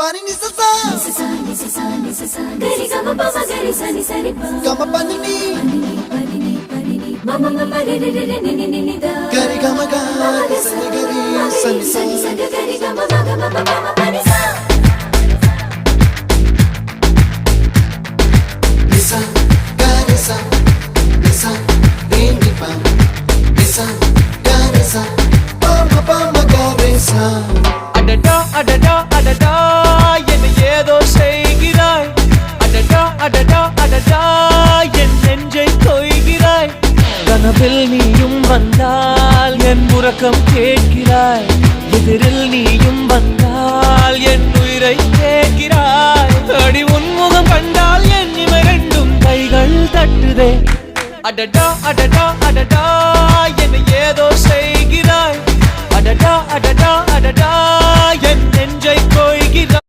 Pani ni sa gari gama pa ma gari sa ni sa ri pa gama pani ni mama mama re re re ni ni ni da gari gama ga sa ni gari sa ni sa gari gama ma pani sa nisa gari sa nisa re ni pa nisa gari sa pa ma gari sa அடடா அடடா அடடா என்ன ஏதோ செய்கிறாய் அடடா அடடா அடடா என் நெஞ்சை கொய்கிறாய் கனவில் நீயும் வந்தால் என் உறக்கம் கேட்கிறாய் எதிரில் நீயும் வந்தால் என் உயிரை கேட்கிறாய் அடி உன்முகம் கண்டால் என் இமை ரெண்டும் கைகள் தட்டுதே அடடா அடடா அடடா என்ன ஏதோ செய்கிறாய் அடடா அடடா அடடா என் நெஞ்சை கொய்கிறாய்